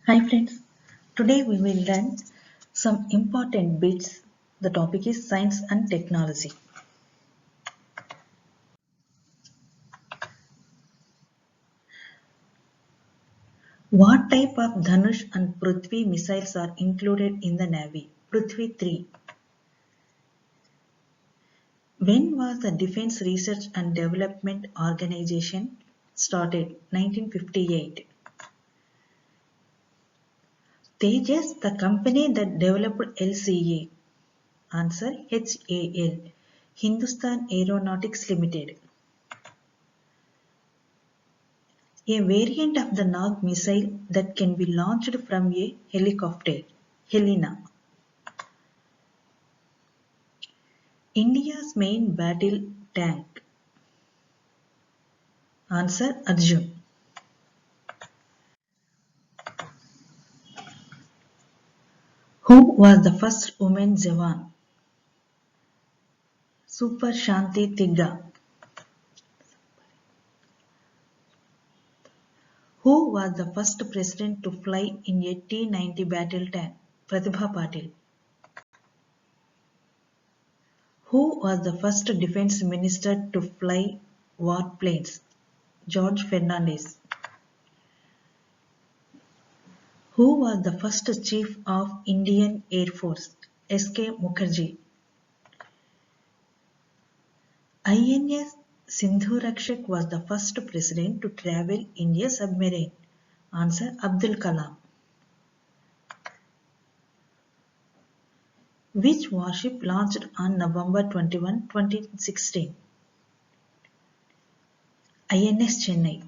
Hi friends, today we will learn some important bits. The topic is science and technology. What type of Dhanush and Prithvi missiles are included in the Navy? Prithvi 3. When was the Defense Research and Development Organization started? 1958. Tejas, the company that developed LCA. Answer HAL. Hindustan Aeronautics Limited. A variant of the Nag missile that can be launched from a helicopter. Helena. India's main battle tank. Answer Arjun. Who was the first woman Jawan? Super Shanti Tigga. Who was the first president to fly in a T-90 battle tank? Pratibha Patil. Who was the first defense minister to fly warplanes? George Fernandez. Who was the first Chief of Indian Air Force? S.K. Mukherjee. INS Sindhurakshak was the first president to travel in a submarine. Answer Abdul Kalam. Which warship launched on November 21, 2016? INS Chennai.